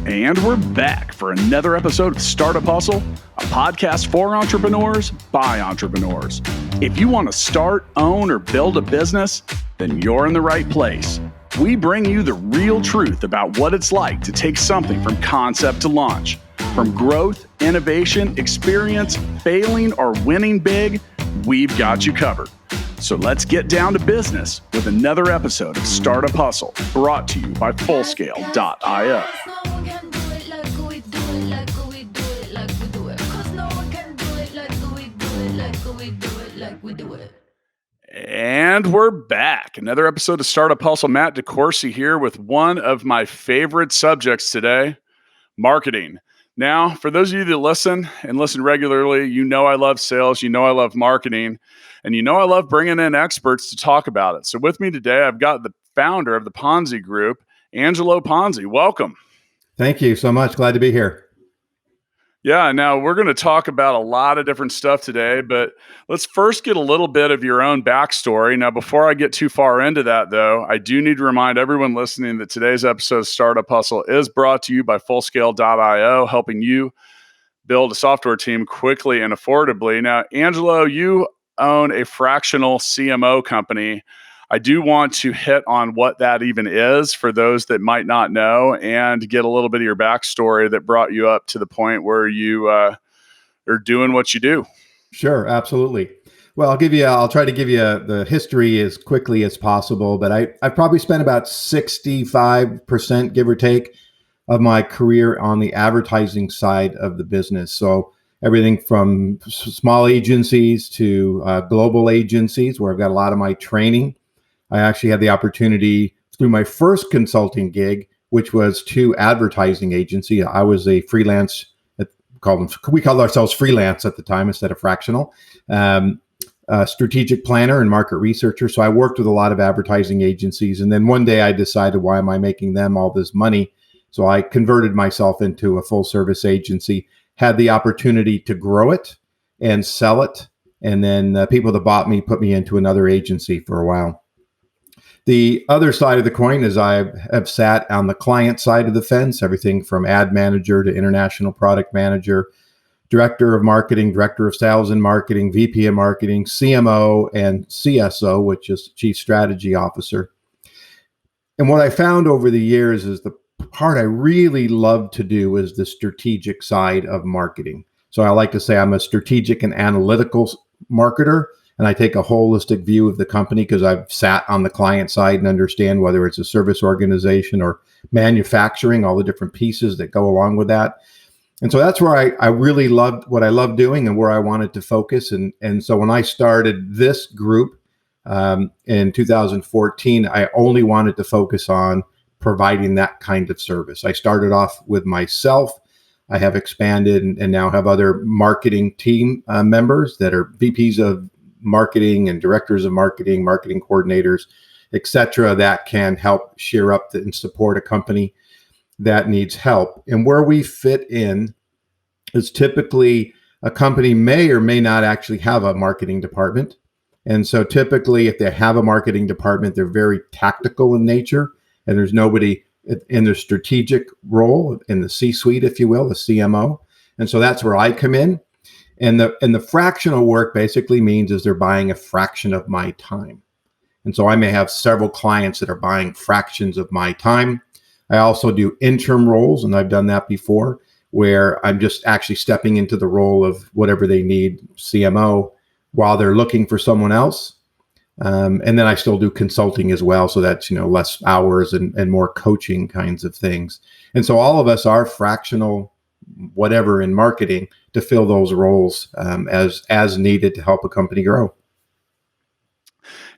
And we're back for another episode of Startup Hustle, a podcast for entrepreneurs by entrepreneurs. If you want to start, own, or build a business, then you're in the right place. We bring you the real truth about what it's like to take something from concept to launch. From growth, innovation, experience, failing, or winning big, we've got you covered. So let's get down to business with another episode of Startup Hustle, brought to you by Fullscale.io. And we're back. Another episode of Startup Hustle. Matt DeCoursey here with one of my favorite subjects today, marketing. Now, for those of you that listen and listen regularly, you know I love sales, you know I love marketing, and you know I love bringing in experts to talk about it. So with me today, I've got the founder of the Ponzi Group, Angelo Ponzi. Welcome. Thank you so much. Glad to be here. Yeah, now we're going to talk about a lot of different stuff today, but let's first get a little bit of your own backstory. Now, before I get too far into that, though, I do need to remind everyone listening that today's episode of Startup Hustle is brought to you by Fullscale.io, helping you build a software team quickly and affordably. Now, Angelo, you own a fractional CMO company. I do want to hit on what that even is for those that might not know and get a little bit of your backstory that brought you up to the point where you are doing what you do. Sure, absolutely. Well, I'll try to give you the history as quickly as possible, but I've probably spent about 65%, give or take, of my career on the advertising side of the business. So everything from small agencies to global agencies, where I've got a lot of my training. I actually had the opportunity through my first consulting gig, which was to advertising agency. I was a freelance, we called ourselves freelance at the time instead of fractional, strategic planner and market researcher. So I worked with a lot of advertising agencies. And then one day I decided, why am I making them all this money? So I converted myself into a full service agency, had the opportunity to grow it and sell it. And then people that bought me put me into another agency for a while. The other side of the coin is I have sat on the client side of the fence, everything from ad manager to international product manager, director of marketing, director of sales and marketing, VP of marketing, CMO, and CSO, which is chief strategy officer. And what I found over the years is the part I really love to do is the strategic side of marketing. So I like to say I'm a strategic and analytical marketer. And I take a holistic view of the company because I've sat on the client side and understand whether it's a service organization or manufacturing, all the different pieces that go along with that. And so that's where I really loved what I love doing and where I wanted to focus. And so when I started this group in 2014, I only wanted to focus on providing that kind of service. I started off with myself. I have expanded and now have other marketing team members that are VPs of marketing and directors of marketing, marketing coordinators, et cetera, that can help share up and support a company that needs help. And where we fit in is typically a company may or may not actually have a marketing department. And so typically if they have a marketing department, they're very tactical in nature and there's nobody in the strategic role in the C-suite, if you will, the CMO. And so that's where I come in. And the fractional work basically means is they're buying a fraction of my time. And so I may have several clients that are buying fractions of my time. I also do interim roles, and I've done that before, where I'm just actually stepping into the role of whatever they need, CMO, while they're looking for someone else. And then I still do consulting as well. So that's, less hours and more coaching kinds of things. And so all of us are fractional, whatever in marketing to fill those roles as needed to help a company grow.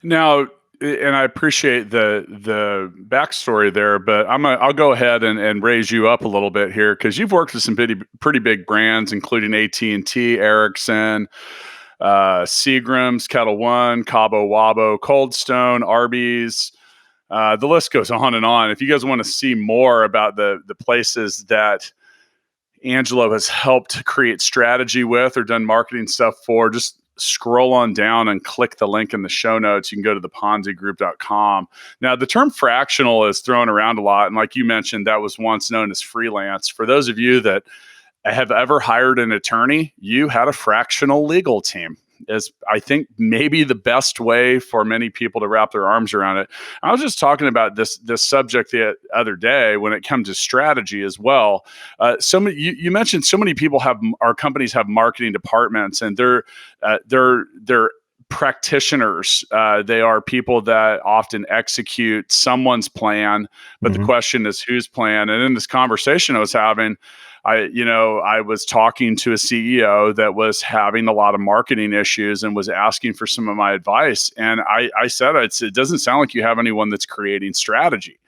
Now, and I appreciate the backstory there, but I'll go ahead and raise you up a little bit here because you've worked with some pretty big brands, including AT&T, Ericsson, Seagram's, Kettle One, Cabo Wabo, Cold Stone, Arby's. The list goes on and on. If you guys want to see more about the places that Angelo has helped create strategy with or done marketing stuff for, just scroll on down and click the link in the show notes. You can go to the ponzigroup.com. Now, the term fractional is thrown around a lot. And like you mentioned, that was once known as freelance. For those of you that have ever hired an attorney, you had a fractional legal team. Is, I think, maybe the best way for many people to wrap their arms around it. I was just talking about this subject the other day when it comes to strategy as well. You mentioned so many people our companies have marketing departments, and they're practitioners. They are people that often execute someone's plan, but the question is whose plan. And in this conversation I was having, I was talking to a CEO that was having a lot of marketing issues and was asking for some of my advice. And I said, it doesn't sound like you have anyone that's creating strategy.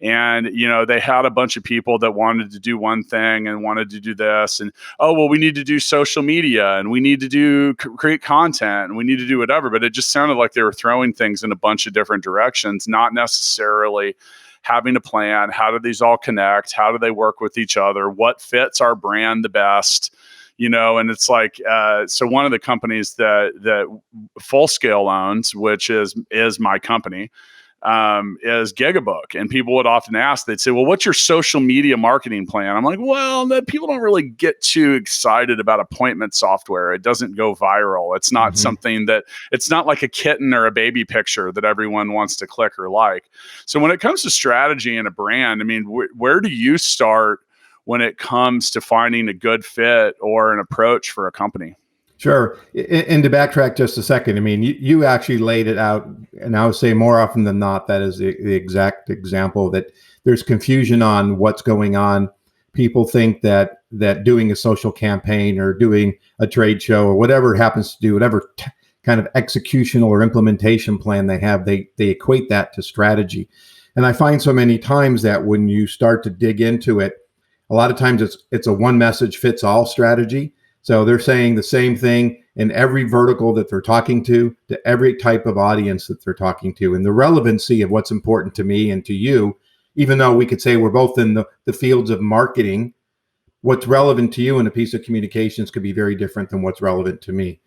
And, they had a bunch of people that wanted to do one thing and wanted to do this. And, we need to do social media and we need to create content and we need to do whatever. But it just sounded like they were throwing things in a bunch of different directions, not necessarily having a plan. How do these all connect? How do they work with each other? What fits our brand the best? And it's like, so one of the companies that Full Scale owns, which is my company, is Gigabook. And people would often ask, they'd say, well, what's your social media marketing plan? I'm like, well, people don't really get too excited about appointment software. It doesn't go viral. It's not something it's not like a kitten or a baby picture that everyone wants to click or like. So when it comes to strategy and a brand, where do you start when it comes to finding a good fit or an approach for a company? Sure. And to backtrack just a second, you actually laid it out, and I would say more often than not, that is the exact example that there's confusion on what's going on. People think that doing a social campaign or doing a trade show or whatever it happens to do, whatever kind of executional or implementation plan they have, they equate that to strategy. And I find so many times that when you start to dig into it, a lot of times it's a one message fits all strategy. So they're saying the same thing in every vertical that they're talking to every type of audience that they're talking to. And the relevancy of what's important to me and to you, even though we could say we're both in the fields of marketing, what's relevant to you in a piece of communications could be very different than what's relevant to me.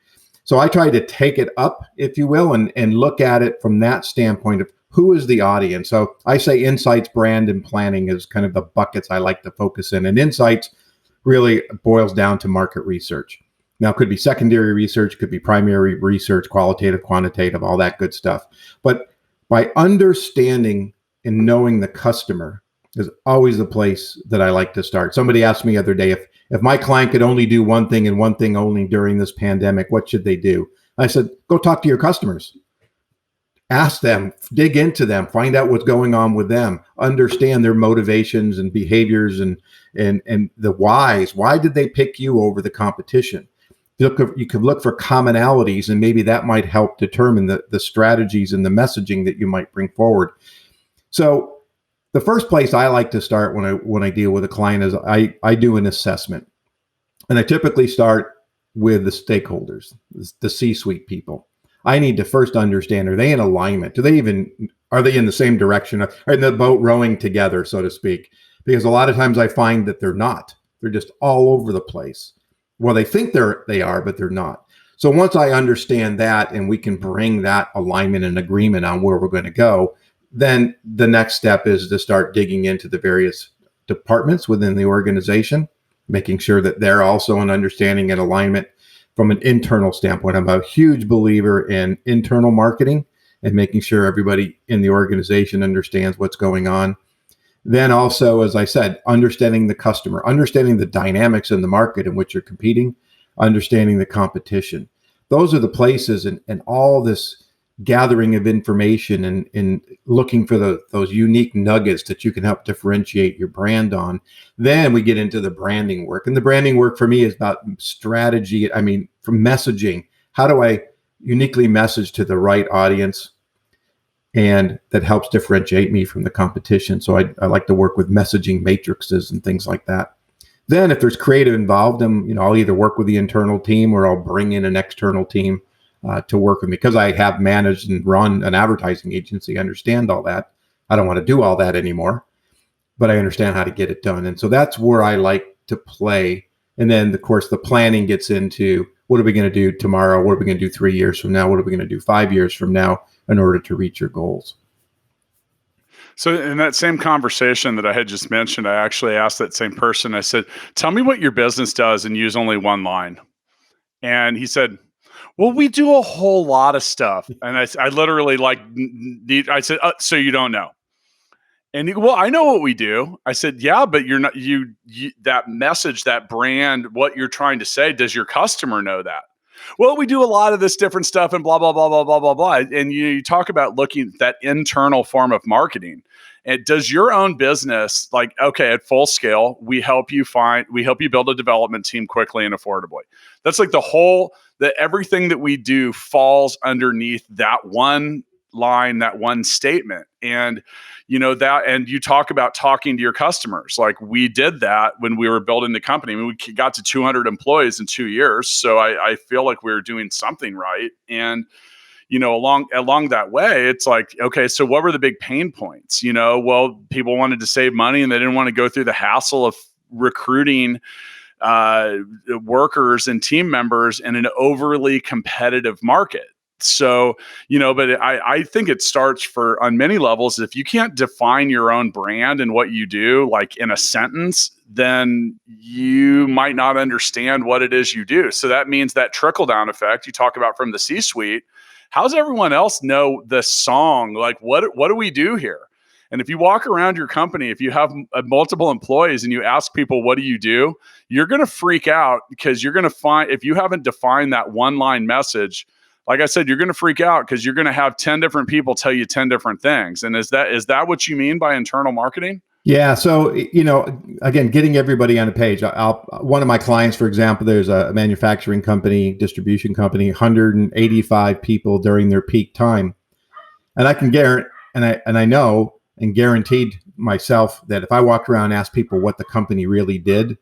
So I try to take it up, if you will, and look at it from that standpoint of who is the audience. So I say insights, brand, and planning is kind of the buckets I like to focus in. And insights really boils down to market research. Now, it could be secondary research, could be primary research, qualitative, quantitative, all that good stuff. But by understanding and knowing the customer is always the place that I like to start. Somebody asked me the other day, if my client could only do one thing and one thing only during this pandemic, what should they do? I said, go talk to your customers. Ask them, dig into them, find out what's going on with them, understand their motivations and behaviors and the whys. Why did they pick you over the competition? You could look for commonalities, and maybe that might help determine the strategies and the messaging that you might bring forward. So the first place I like to start when I deal with a client is I do an assessment. And I typically start with the stakeholders, the C-suite people. I need to first understand, are they in alignment? Are they in the same direction? Are in the boat rowing together, so to speak? Because a lot of times I find that they're not. They're just all over the place. Well, they think they are, but they're not. So once I understand that and we can bring that alignment and agreement on where we're going to go, then the next step is to start digging into the various departments within the organization, making sure that they're also in understanding and alignment. From an internal standpoint, I'm a huge believer in internal marketing and making sure everybody in the organization understands what's going on. Then also, as I said, understanding the customer, understanding the dynamics in the market in which you're competing, understanding the competition. Those are the places and all this gathering of information and looking for those unique nuggets that you can help differentiate your brand on. Then we get into the branding work. And the branding work for me is about strategy. From messaging. How do I uniquely message to the right audience? And that helps differentiate me from the competition. So I like to work with messaging matrices and things like that. Then if there's creative involved, then I'll either work with the internal team or I'll bring in an external team to work with me. Because I have managed and run an advertising agency, I understand all that. I don't want to do all that anymore, but I understand how to get it done. And so that's where I like to play. And then, of course, the planning gets into what are we going to do tomorrow? What are we going to do 3 years from now? What are we going to do 5 years from now in order to reach your goals? So in that same conversation that I had just mentioned, I actually asked that same person, I said, tell me what your business does and use only one line. And he said, well, we do a whole lot of stuff. And I literally I said, so you don't know. And he, well, I know what we do. I said, yeah, but you're not, that message, that brand, what you're trying to say, does your customer know that? Well, we do a lot of this different stuff and blah, blah, blah, blah, blah, blah, blah. And you talk about looking at that internal form of marketing. And does your own business, like, okay, at full scale, we help you build a development team quickly and affordably. That's like that everything that we do falls underneath that one line, that one statement. And and you talk about talking to your customers. Like, we did that when we were building the company. I mean, we got to 200 employees in 2 years. So I feel like we were doing something right. And, along that way, it's like, okay, so what were the big pain points? Well, people wanted to save money and they didn't want to go through the hassle of recruiting workers and team members in an overly competitive market. So, but I think it starts on many levels. If you can't define your own brand and what you do, like in a sentence, then you might not understand what it is you do. So that means that trickle down effect you talk about from the C-suite. How's everyone else know the song? Like, what do we do here? And if you walk around your company, if you have multiple employees and you ask people, what do you do? You're going to freak out, because you're going to find, if you haven't defined that one line message, like I said, you're going to freak out because you're going to have 10 different people tell you 10 different things. And is that what you mean by internal marketing? Yeah. So, again, getting everybody on a page. One of my clients, for example, there's a manufacturing company, distribution company, 185 people during their peak time. And I can guarantee, and I know and guaranteed myself that if I walked around and asked people what the company really did,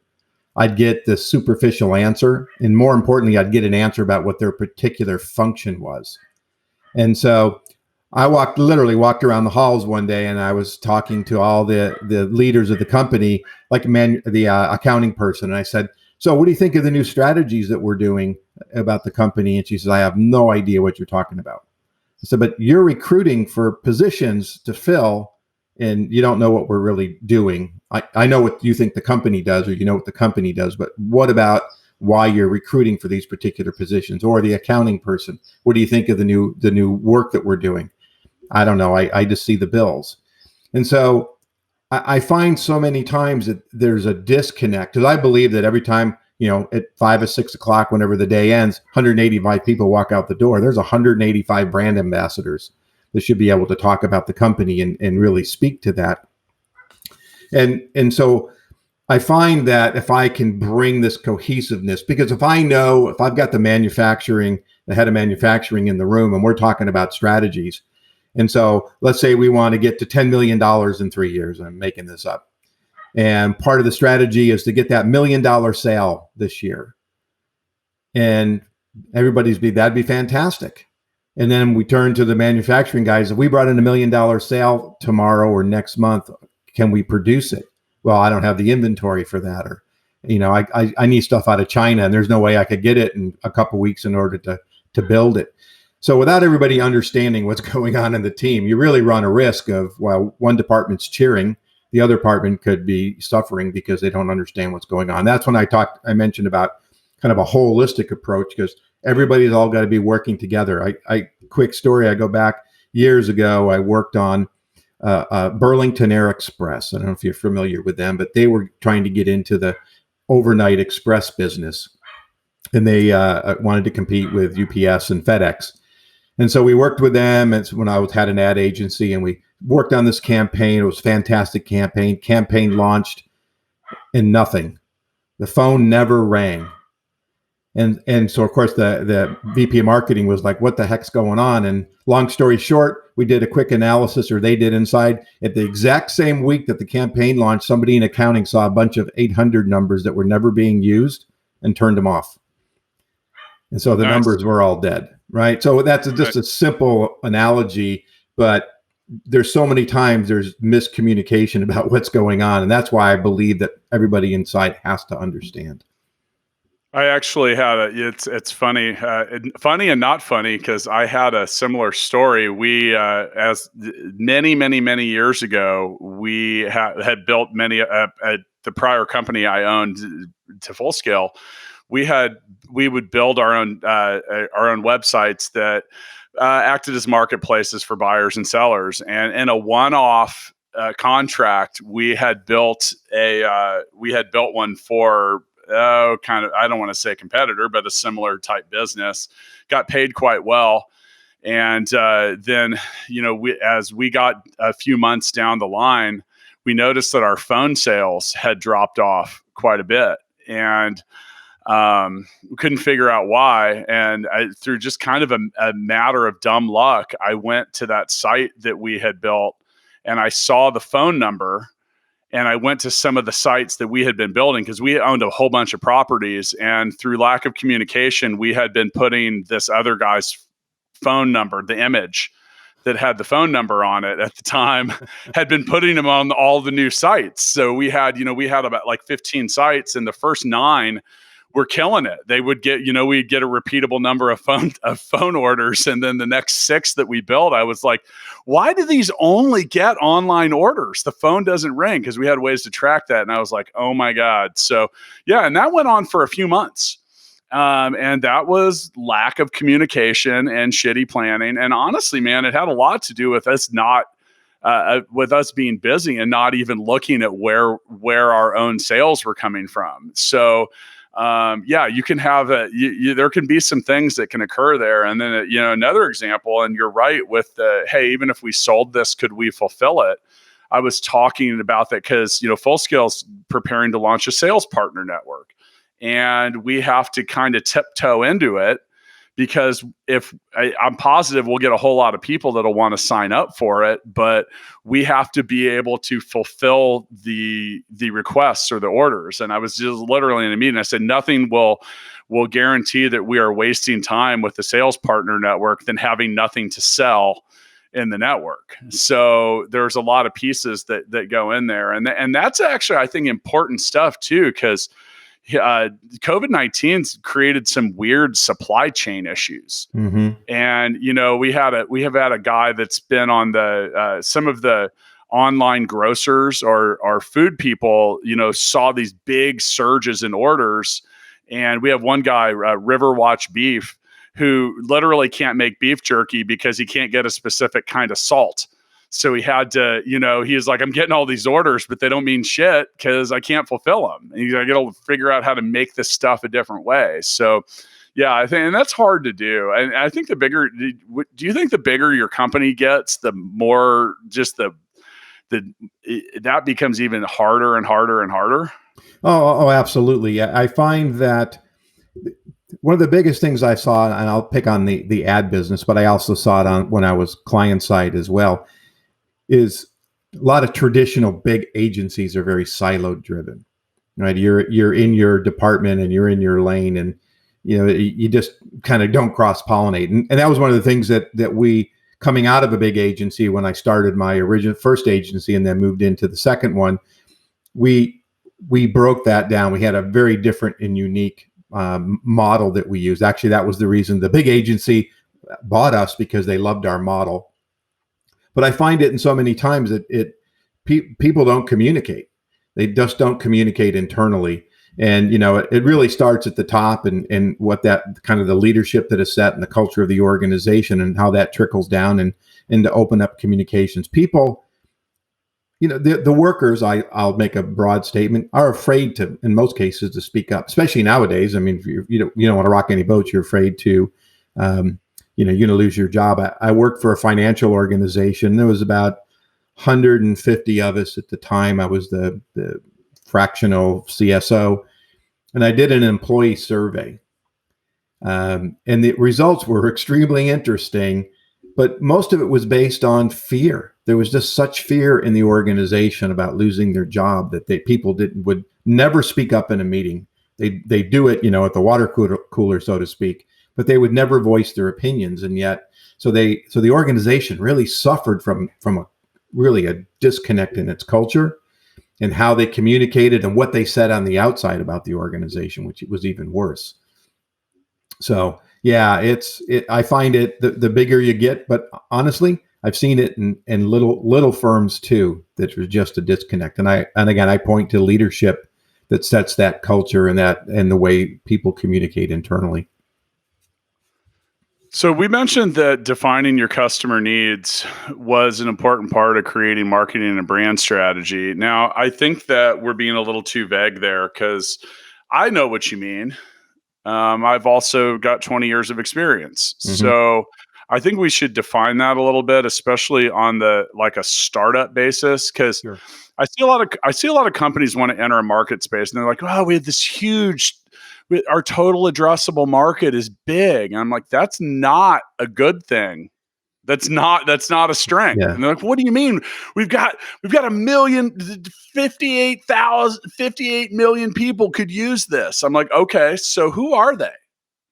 I'd get the superficial answer. And more importantly, I'd get an answer about what their particular function was. And so I literally walked around the halls one day and I was talking to all the leaders of the company, like the accounting person. And I said, so what do you think of the new strategies that we're doing about the company? And she says, I have no idea what you're talking about. I said, but you're recruiting for positions to fill and you don't know what we're really doing. I know what you think the company does, or what the company does, but what about why you're recruiting for these particular positions? Or the accounting person, what do you think of the new work that we're doing? I don't know. I just see the bills. And so I find so many times that there's a disconnect, because I believe that every time, at 5 or 6 o'clock, whenever the day ends, 185 people walk out the door. There's 185 brand ambassadors that should be able to talk about the company and really speak to that. And so I find that if I can bring this cohesiveness, because if I've got the head of manufacturing in the room and we're talking about strategies. And so let's say we want to get to $10 million in 3 years. I'm making this up. And part of the strategy is to get that $1 million sale this year. And that'd be fantastic. And then we turn to the manufacturing guys. If we brought in $1 million sale tomorrow or next month, can we produce it? Well, I don't have the inventory for that. Or, I need stuff out of China and there's no way I could get it in a couple of weeks in order to build it. So without everybody understanding what's going on in the team, you really run a risk of, well, one department's cheering, the other department could be suffering because they don't understand what's going on. That's when I mentioned about kind of a holistic approach, because everybody's all got to be working together. Quick story, I go back years ago, I worked on Burlington Air Express. I don't know if you're familiar with them, but they were trying to get into the overnight express business. And they wanted to compete with UPS and FedEx. And so we worked with them. It's when I had an ad agency, and we worked on this campaign. It was a fantastic campaign. Campaign launched and nothing. The phone never rang. And so, of course, the VP of marketing was like, what the heck's going on? And long story short, we did a quick analysis, or they did inside. At the exact same week that the campaign launched, somebody in accounting saw a bunch of 800 numbers that were never being used and turned them off. And so the numbers were all dead, right? So that's just a simple analogy, but there's so many times there's miscommunication about what's going on. And that's why I believe that everybody inside has to understand. I actually had it's funny, funny and not funny because I had a similar story. We, as many years ago, we had built many at the prior company I owned to Full Scale. We had we would build our own websites that acted as marketplaces for buyers and sellers, and in a one-off contract, we had built one for kind of, I don't want to say competitor, but a similar type business. Got paid quite well, and then as we got a few months down the line, we noticed that our phone sales had dropped off quite a bit, and we couldn't figure out why. And through just kind of a matter of dumb luck, I went to that site that we had built, and I saw the phone number, and I went to some of the sites that we had been building because we owned a whole bunch of properties. And through lack of communication, we had been putting this other guy's phone number, the image that had the phone number on it at the time, had been putting them on all the new sites. So we had about like 15 sites, and the first 9 were killing it. They would get, we'd get a repeatable number of phone orders. And then the next 6 that we built, I was like, why do these only get online orders? The phone doesn't ring, because we had ways to track that. And I was like, oh my God. So yeah, and that went on for a few months. And that was lack of communication and shitty planning. And honestly, man, it had a lot to do with us with us being busy and not even looking at where our own sales were coming from. So you can have there can be some things that can occur there. And then, another example, and you're right with hey, even if we sold this, could we fulfill it? I was talking about that because, Full Scale's preparing to launch a sales partner network, and we have to kind of tiptoe into it, because I'm positive we'll get a whole lot of people that'll want to sign up for it, but we have to be able to fulfill the requests or the orders. And I was just literally in a meeting. I said, nothing will guarantee that we are wasting time with the sales partner network than having nothing to sell in the network. So there's a lot of pieces that go in there. And that's actually, I think, important stuff too, because COVID-19's created some weird supply chain issues. Mm-hmm. And, we have had a guy that's been on some of the online grocers or food people, saw these big surges in orders. And we have one guy, Riverwatch Beef, who literally can't make beef jerky because he can't get a specific kind of salt. So he had to, he was like, I'm getting all these orders, but they don't mean shit because I can't fulfill them. And I got to figure out how to make this stuff a different way. So, yeah, I think, and that's hard to do. And I think do you think the bigger your company gets, the more just that becomes even harder and harder and harder? Oh, absolutely. I find that one of the biggest things I saw, and I'll pick on the ad business, but I also saw it when I was client side as well, is a lot of traditional big agencies are very siloed driven, right? You're in your department and you're in your lane, and you just kind of don't cross pollinate. And that was one of the things that we, coming out of a big agency, when I started my first agency and then moved into the second one, we broke that down. We had a very different and unique model that we used. Actually, that was the reason the big agency bought us, because they loved our model. But I find it in so many times that people don't communicate. They just don't communicate internally. And, it really starts at the top, and what that kind of the leadership that is set and the culture of the organization and how that trickles down and to open up communications. People, the workers, I'll make a broad statement, are afraid to, in most cases, to speak up, especially nowadays. I mean, if you don't want to rock any boats, you're afraid to, you're going to lose your job. I worked for a financial organization. There was about 150 of us at the time. I was the fractional CSO, and I did an employee survey. And the results were extremely interesting, but most of it was based on fear. There was just such fear in the organization about losing their job that people would never speak up in a meeting. They do it, at the water cooler, so to speak, but they would never voice their opinions. And yet, so the organization really suffered from a disconnect in its culture. and how they communicated and what they said on the outside about the organization, which was even worse. So yeah, I find it the bigger you get, but honestly, I've seen it in little firms too, that there's just a disconnect. And again, I point to leadership that sets that culture and the way people communicate internally. So we mentioned that defining your customer needs was an important part of creating marketing and brand strategy. Now, I think that we're being a little too vague there, because I know what you mean. I've also got 20 years of experience. Mm-hmm. So I think we should define that a little bit, especially on a startup basis, because Sure. I see a lot of companies want to enter a market space, and they're like, "Oh, we have this huge, our total addressable market is big." And I'm like, "That's not a good thing. That's not a strength." Yeah. And they're like, "What do you mean? We've got a million, 58 million people could use this." I'm like, "Okay, so who are they?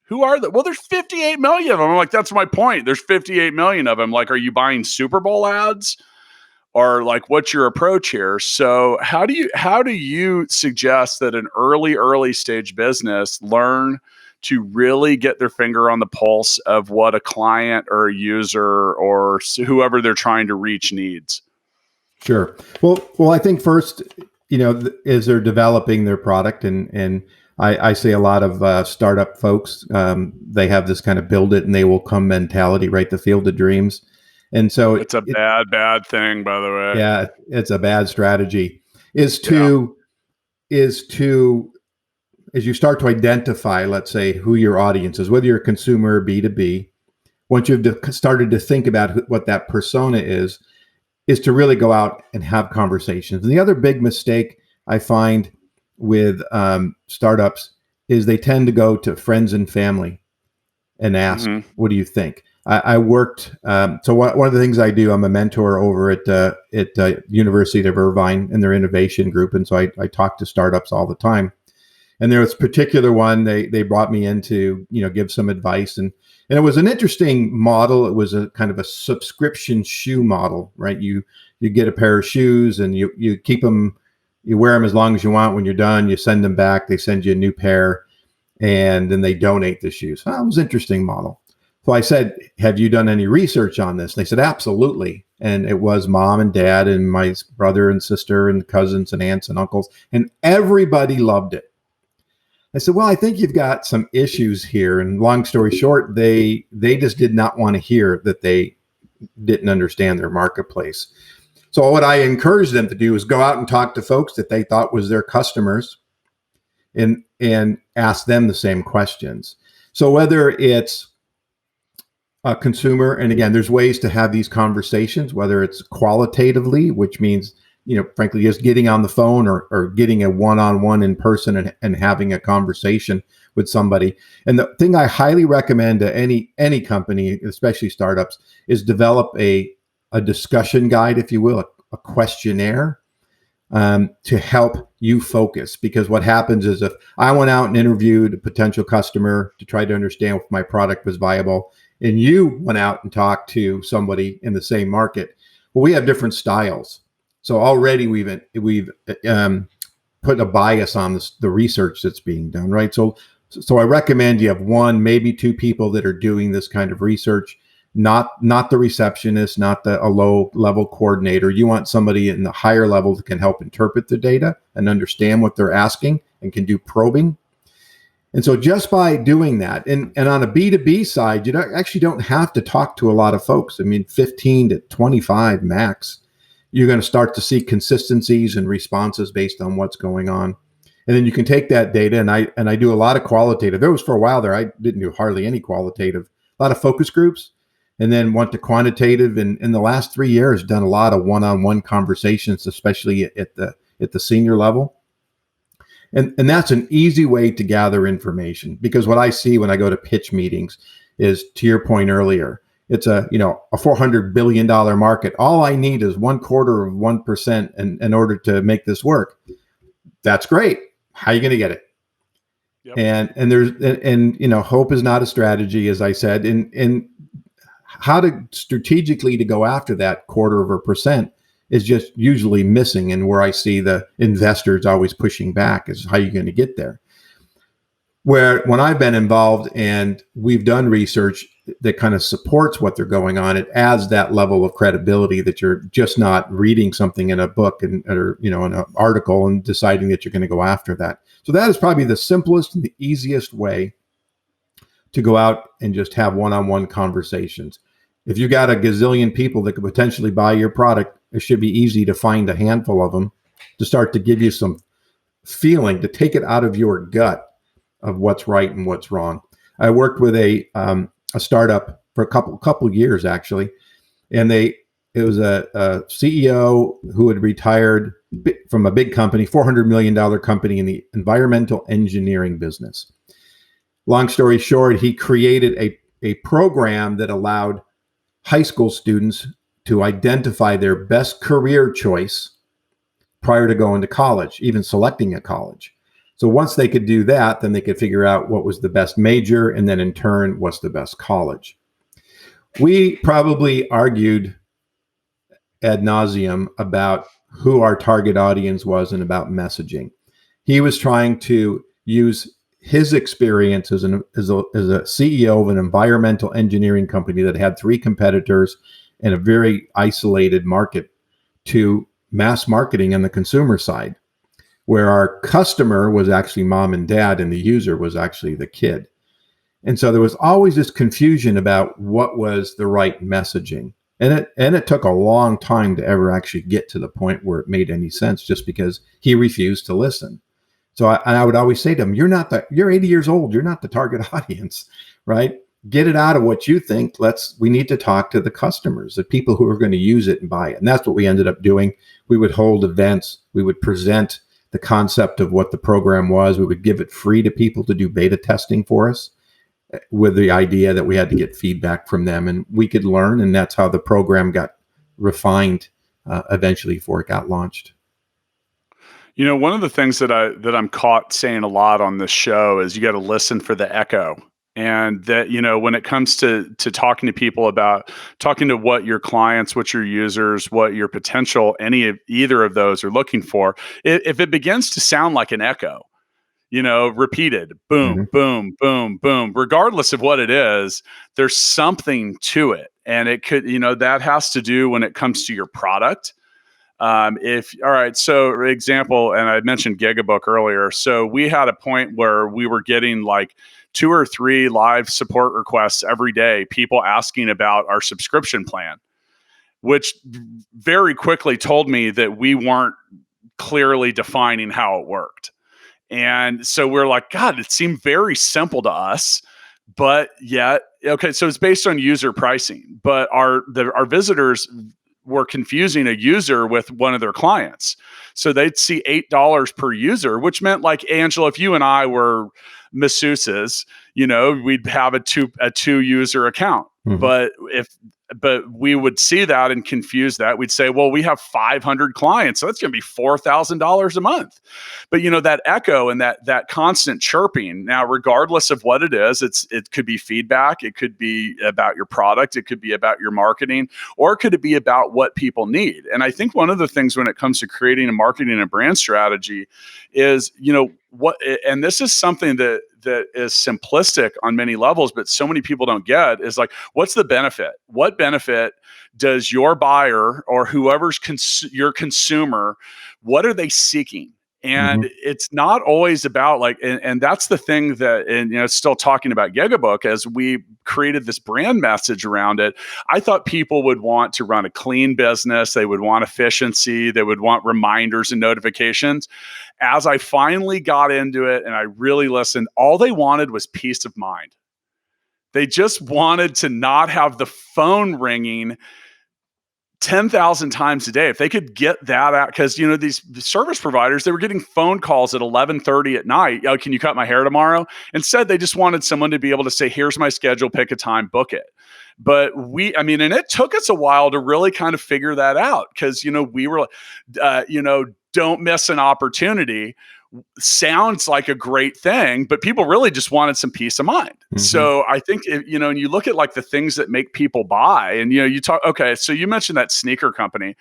Who are they?" "Well, there's 58 million of them." I'm like, "That's my point. There's 58 million of them. Like, are you buying Super Bowl ads? Or like, what's your approach here?" So how do you suggest that an early stage business learn to really get their finger on the pulse of what a client or a user or whoever they're trying to reach needs? Sure. Well, I think first, as they're developing their product, and I see a lot of startup folks, they have this kind of build it and they will come mentality, right? The field of dreams. And so It's a bad thing, by the way. yeah, it's a bad strategy. Is Yeah. to as you start to identify, let's say, who your audience is, whether you're a consumer or B2B, once you've started to think about what that persona is to really go out and have conversations. And the other big mistake I find with startups is they tend to go to friends and family and ask, Mhm. "What do you think?" I worked. So one of the things I do, I'm a mentor over at University of Irvine in their innovation group, and so I talk to startups all the time. And there was a particular one they brought me in to give some advice, and it was an interesting model. It was a kind of a subscription shoe model, right? You get a pair of shoes and you keep them, you wear them as long as you want. When you're done, you send them back. They send you a new pair, and then they donate the shoes. Well, it was an interesting model. So I said, "Have you done any research on this?" And they said, "Absolutely." And it was mom and dad and my brother and sister and cousins and aunts and uncles, and everybody loved it. I said, "Well, I think you've got some issues here." And long story short, they just did not want to hear that they didn't understand their marketplace. So what I encouraged them to do is go out and talk to folks that they thought was their customers, and ask them the same questions. So whether it's a consumer, and again, there's ways to have these conversations, whether it's qualitatively, which means frankly, just getting on the phone or getting a one-on-one in person and having a conversation with somebody. And the thing I highly recommend to any company, especially startups, is develop a discussion guide, if you will, a questionnaire, to help you focus. Because what happens is, if I went out and interviewed a potential customer to try to understand if my product was viable, and you went out and talked to somebody in the same market, well, we have different styles. So already we've put a bias on the research that's being done, right? So I recommend you have one, maybe two people that are doing this kind of research, not the receptionist, not a low level coordinator. You want somebody in the higher level that can help interpret the data and understand what they're asking and can do probing. And so just by doing that, and on a B2B side, you actually don't have to talk to a lot of folks. I mean, 15 to 25 max. You're going to start to see consistencies and responses based on what's going on. And then you can take that data, and I do a lot of qualitative. There was, for a while there, I didn't do hardly any qualitative, a lot of focus groups, and then went to quantitative. And in the last 3 years, done a lot of one-on-one conversations, especially at the senior level. And that's an easy way to gather information, because what I see when I go to pitch meetings is, to your point earlier, it's a $400 billion market. All I need is 0.25% in order to make this work. That's great. How are you going to get it? Yep. And there's hope is not a strategy, as I said, and how to strategically to go after that 0.25% is just usually missing, and where I see the investors always pushing back is how you're going to get there. Where when I've been involved and we've done research that kind of supports what they're going on, it adds that level of credibility that you're just not reading something in a book or in an article and deciding that you're going to go after that. So that is probably the simplest and the easiest way to go out and just have one-on-one conversations. If you got a gazillion people that could potentially buy your product, it should be easy to find a handful of them to start to give you some feeling, to take it out of your gut of what's right and what's wrong. I worked with a startup for a couple years actually, and it was a CEO who had retired from a big company, $400 million company in the environmental engineering business. Long story short, he created a program that allowed high school students to identify their best career choice prior to going to college, even selecting a college. So once they could do that, then they could figure out what was the best major, and then in turn, what's the best college. We probably argued ad nauseum about who our target audience was and about messaging. He was trying to use his experience as a CEO of an environmental engineering company that had 3 competitors in a very isolated market to mass marketing on the consumer side, where our customer was actually mom and dad and the user was actually the kid. And so there was always this confusion about what was the right messaging. And it took a long time to ever actually get to the point where it made any sense, just because he refused to listen. So I would always say to him, you're 80 years old. You're not the target audience, right? Get it out of what you think. We need to talk to the customers, the people who are going to use it and buy it. And that's what we ended up doing. We would hold events. We would present the concept of what the program was. We would give it free to people to do beta testing for us, with the idea that we had to get feedback from them and we could learn. And that's how the program got refined eventually before it got launched. One of the things that I'm caught saying a lot on this show is you got to listen for the echo. And that, when it comes to talking to people about talking to what your clients, what your users, what your potential, either of those are looking for, if it begins to sound like an echo, repeated, boom, boom, boom, boom, regardless of what it is, there's something to it. And it could, that has to do when it comes to your product. All right, so example, and I mentioned Gigabook earlier. So we had a point where we were getting like 2 or 3 live support requests every day, people asking about our subscription plan, which very quickly told me that we weren't clearly defining how it worked. And so we're like, God, it seemed very simple to us, but yet, okay, so it's based on user pricing, but our visitors were confusing a user with one of their clients. So they'd see $8 per user, which meant like, Angelo, if you and I were masseuses, we'd have a two user account. Mm-hmm. But we would see that and confuse that. We'd say, well, we have 500 clients, so that's going to be $4,000 a month. But that echo and that constant chirping. Now, regardless of what it is, it could be feedback, it could be about your product, it could be about your marketing, or could it be about what people need? And I think one of the things when it comes to creating a marketing and brand strategy is, and this is something that is simplistic on many levels, but so many people don't get, is like, what's the benefit? What benefit does your buyer or whoever's your consumer, what are they seeking? And it's not always about like, and that's the thing that, and still talking about Gigabook, as we created this brand message around it, I thought people would want to run a clean business. They would want efficiency. They would want reminders and notifications. As I finally got into it and I really listened, all they wanted was peace of mind. They just wanted to not have the phone ringing 10,000 times a day. If they could get that out, because these service providers, they were getting phone calls at 11:30 at night. Oh, can you cut my hair tomorrow? Instead, they just wanted someone to be able to say, here's my schedule, pick a time, book it. But and it took us a while to really kind of figure that out, because we were don't miss an opportunity sounds like a great thing, but people really just wanted some peace of mind. So I think, and you look at like the things that make people buy, and you talk, okay, so you mentioned that sneaker company.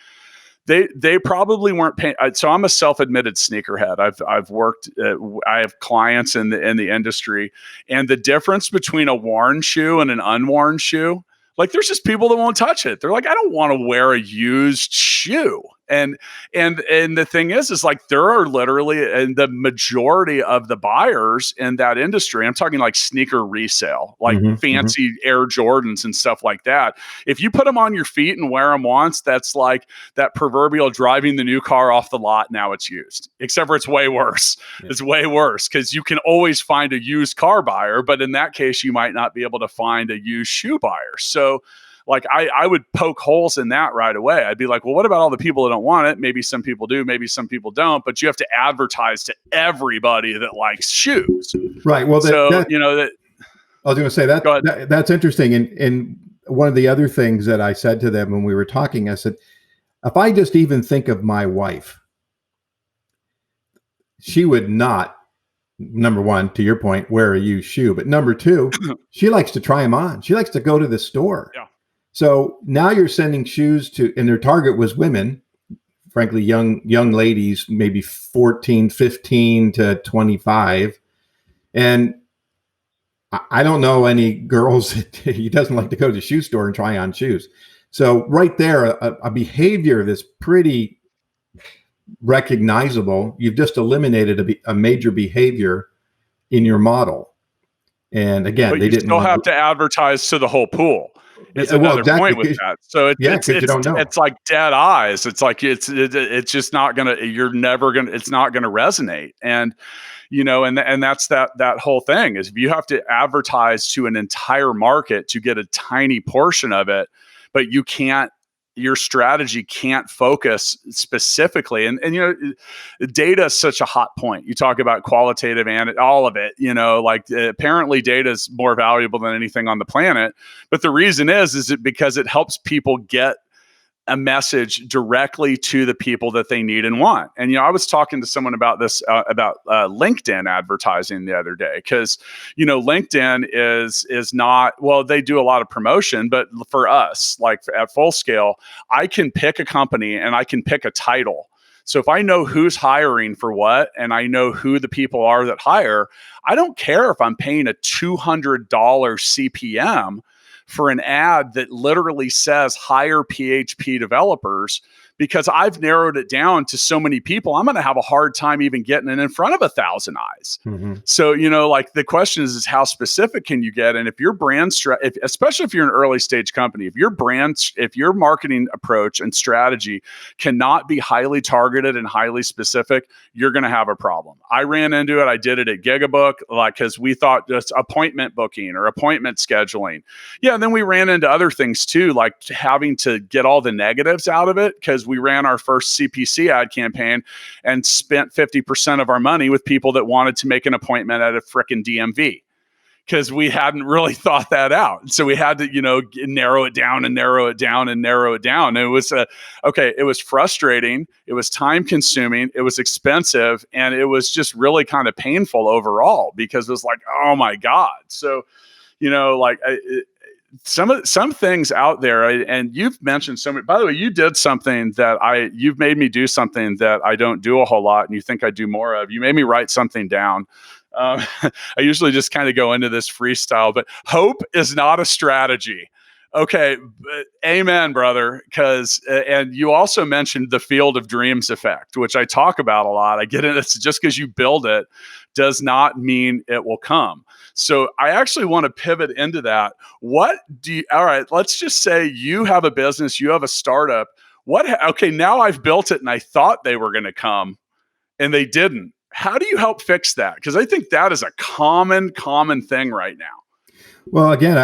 they probably weren't paying. So I'm a self-admitted sneakerhead. I've worked. I have clients in the industry, and the difference between a worn shoe and an unworn shoe, like there's just people that won't touch it. They're like, I don't want to wear a used shoe. And the thing is like there are literally, and the majority of the buyers in that industry, I'm talking like sneaker resale, like fancy Air Jordans and stuff like that. If you put them on your feet and wear them once, that's like that proverbial driving the new car off the lot. Now it's used, except for it's way worse. Yeah. It's way worse because you can always find a used car buyer, but in that case, you might not be able to find a used shoe buyer. So like I would poke holes in that right away. I'd be like, well, what about all the people that don't want it? Maybe some people do, maybe some people don't, but you have to advertise to everybody that likes shoes. Right. Well, I was going to say that's interesting. And one of the other things that I said to them when we were talking, I said, if I just even think of my wife, she would not, number one, to your point, wear a used shoe, but number two, she likes to try them on. She likes to go to the store. Yeah. So now you're sending shoes and their target was women, frankly, young ladies, maybe 14, 15 to 25. And I don't know any girls that he doesn't like to go to the shoe store and try on shoes. So right there, a behavior that's pretty recognizable. You've just eliminated a major behavior in your model. And again, but they didn't have to advertise to the whole pool. It's another point with that. So it's like dead eyes. It's like it's just not gonna. You're never gonna. It's not gonna resonate. And and that's that whole thing is if you have to advertise to an entire market to get a tiny portion of it, but you can't. Your strategy can't focus specifically. And data is such a hot point. You talk about qualitative and all of it, apparently data is more valuable than anything on the planet. But the reason is it because it helps people get a message directly to the people that they need and want. And, I was talking to someone about this, about LinkedIn advertising the other day, because, LinkedIn is not, well, they do a lot of promotion, but for us, like at Full Scale, I can pick a company and I can pick a title. So if I know who's hiring for what, and I know who the people are that hire, I don't care if I'm paying a $200 CPM for an ad that literally says hire PHP developers, because I've narrowed it down to so many people. I'm going to have a hard time even getting it in front of 1,000 eyes. So, like the question is how specific can you get? And if your brand, especially if you're an early stage company, if your marketing approach and strategy cannot be highly targeted and highly specific, you're going to have a problem. I ran into it. I did it at Gigabook, because we thought just appointment booking or appointment scheduling. Yeah. And then we ran into other things too, like having to get all the negatives out of it, because we ran our first CPC ad campaign and spent 50% of our money with people that wanted to make an appointment at a frickin' DMV, because we hadn't really thought that out. So we had to, narrow it down and narrow it down and narrow it down. And it was it was frustrating. It was time consuming. It was expensive. And it was just really kind of painful overall, because it was like, oh my God. So, some things out there, and you've mentioned so many. By the way, you did something that you've made me do something that I don't do a whole lot, and you think I do more of. You made me write something down. I usually just kind of go into this freestyle, but hope is not a strategy. Okay, amen, brother. Because and you also mentioned the field of dreams effect, which I talk about a lot. I get it. It's just because you build it does not mean it will come. So I actually want to pivot into that. All right, let's just say you have a business, you have a startup. Okay, now I've built it and I thought they were going to come and they didn't. How do you help fix that? Because I think that is a common thing right now. Well, again,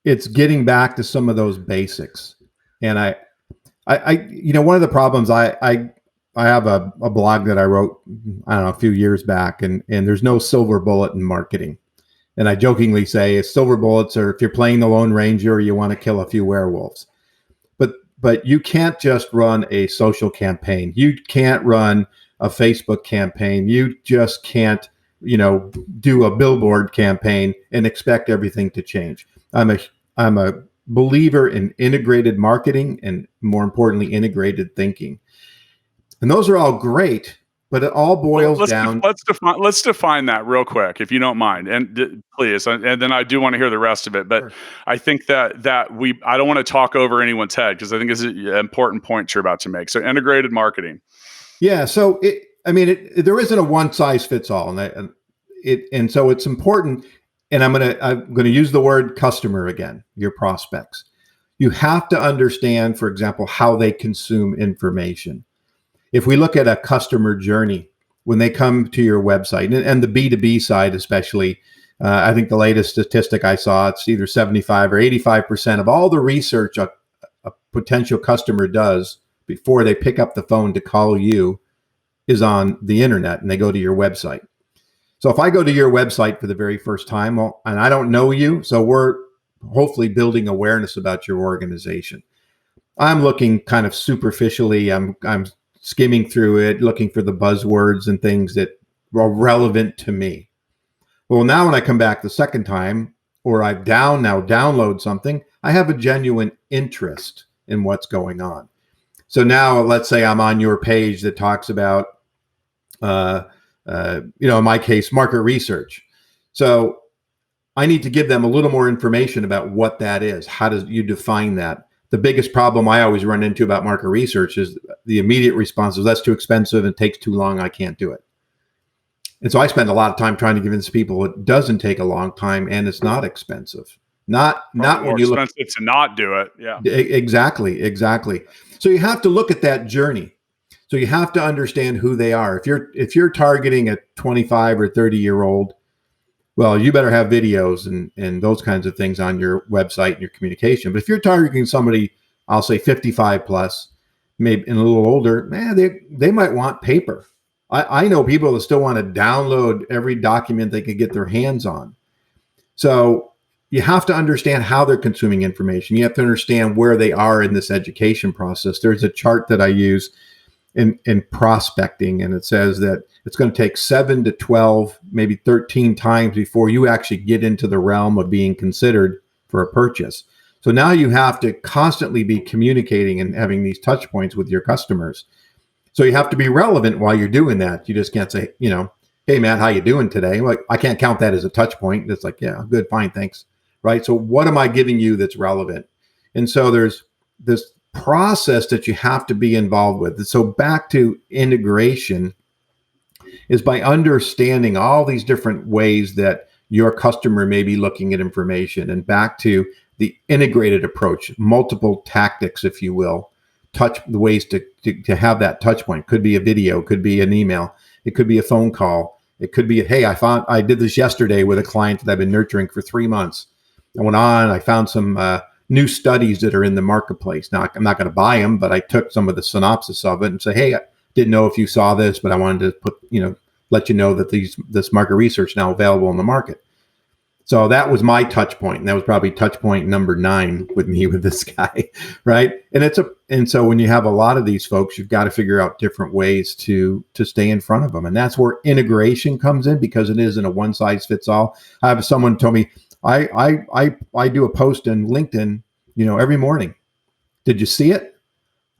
it's getting back to some of those basics. And I one of the problems I have a blog that I wrote, I don't know, a few years back, and there's no silver bullet in marketing. And I jokingly say silver bullets are if you're playing the Lone Ranger or you want to kill a few werewolves. But you can't just run a social campaign. You can't run a Facebook campaign. You just can't, do a billboard campaign and expect everything to change. I'm a believer in integrated marketing and, more importantly, integrated thinking. And those are all great, but it all Well, boils down. let's define that real quick, if you don't mind, and please, and then I do want to hear the rest of it. But Sure. I think that I don't want to talk over anyone's head, because I think this is an important point you're about to make. So integrated marketing. Yeah. So there isn't a one size fits all, and so it's important. And I'm gonna use the word customer again. Your prospects. You have to understand, for example, how they consume information. If we look at a customer journey when they come to your website, and the B2B side especially, I think the latest statistic I saw, it's either 75 or 85% of all the research a potential customer does before they pick up the phone to call you is on the internet, and they go to your website. So if I go to your website for the very first time, well, and I don't know you, so we're hopefully building awareness about your organization. I'm looking kind of superficially. I'm skimming through it, looking for the buzzwords and things that are relevant to me. Well, now when I come back the second time, or I've download something, I have a genuine interest in what's going on. So now let's say I'm on your page that talks about, in my case, market research. So I need to give them a little more information about what that is. How do you define that? The biggest problem I always run into about market research is the immediate response is, that's too expensive and takes too long. I can't do it. And so I spend a lot of time trying to convince people it doesn't take a long time and it's not expensive. Not when you look. Expensive to not do it. Yeah. Exactly. So you have to look at that journey. So you have to understand who they are. If you're targeting a 25 or 30-year-old, well, you better have videos and those kinds of things on your website and your communication. But if you're targeting somebody, I'll say 55 plus, maybe and a little older, they might want paper. I know people that still want to download every document they can get their hands on. So you have to understand how they're consuming information. You have to understand where they are in this education process. There's a chart that I use in prospecting, and it says that it's going to take 7 to 12, maybe 13 times before you actually get into the realm of being considered for a purchase. So now you have to constantly be communicating and having these touch points with your customers. So you have to be relevant while you're doing that. You just can't say, hey man, how you doing today? Like, I can't count that as a touch point. It's like, yeah, good, fine, thanks. Right? So what am I giving you that's relevant? And so there's this process that you have to be involved with. So back to integration is by understanding all these different ways that your customer may be looking at information, and back to the integrated approach, multiple tactics, if you will, the ways to have that touch point. Could be a video, could be an email, it could be a phone call, it could be, hey, I did this yesterday with a client that I've been nurturing for 3 months. I went on, I found some new studies that are in the marketplace. Now, I'm not going to buy them, but I took some of the synopsis of it and say, hey, I didn't know if you saw this, but I wanted to let you know that this market research now available in the market. So that was my touch point. And that was probably touch point number 9 with me with this guy. Right. And so when you have a lot of these folks, you've got to figure out different ways to stay in front of them. And that's where integration comes in, because it isn't a one size fits all. I have someone told me, I do a post in LinkedIn, every morning. Did you see it?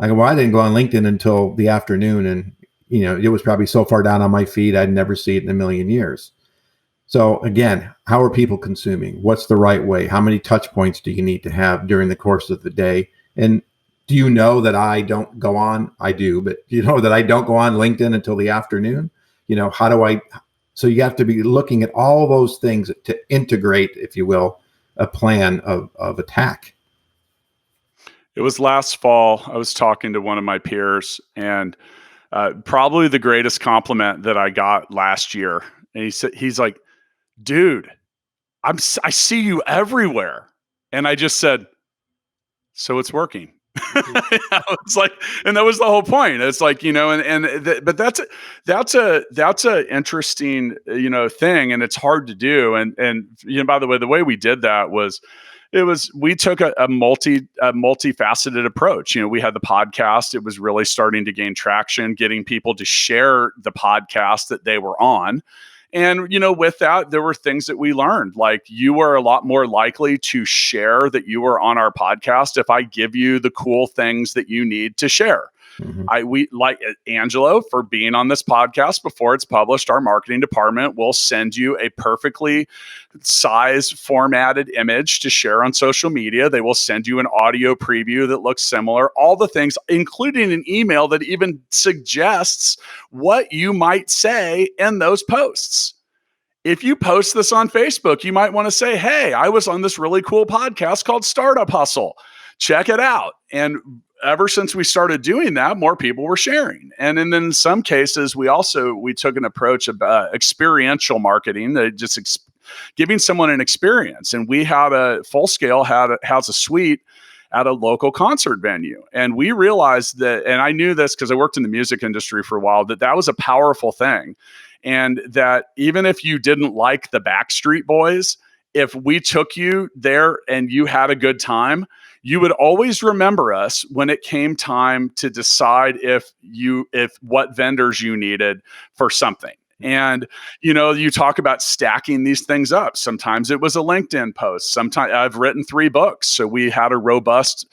I go, well, I didn't go on LinkedIn until the afternoon. And, it was probably so far down on my feed, I'd never see it in a million years. So again, how are people consuming? What's the right way? How many touch points do you need to have during the course of the day? And do you know that I don't go on? I do, but do you know that I don't go on LinkedIn until the afternoon? So you have to be looking at all those things to integrate, if you will, a plan of attack. It was last fall. I was talking to one of my peers, and probably the greatest compliment that I got last year. And he's like, dude, I see you everywhere. And I just said, so it's working. It's like, and that was the whole point. It's like, but that's a interesting, thing, and it's hard to do. And by the way we did that was, we took a multifaceted approach. We had the podcast. It was really starting to gain traction, getting people to share the podcast that they were on. And, with that, there were things that we learned. Like, you are a lot more likely to share that you were on our podcast if I give you the cool things that you need to share. Mhm. We like Angelo for being on this podcast before it's published. Our marketing department will send you a perfectly sized formatted image to share on social media. They will send you an audio preview that looks similar, all the things, including an email that even suggests what you might say in those posts. If you post this on Facebook, you might want to say, hey, I was on this really cool podcast called Startup Hustle. Check it out. And ever since we started doing that, more people were sharing. And then in some cases, we took an approach of experiential marketing, that just giving someone an experience. And we had a Full Scale has a suite at a local concert venue. And we realized that, and I knew this because I worked in the music industry for a while, that was a powerful thing. And that even if you didn't like the Backstreet Boys, if we took you there and you had a good time, you would always remember us when it came time to decide if what vendors you needed for something. And, you talk about stacking these things up. Sometimes it was a LinkedIn post. Sometimes I've written 3 books. So we had a robust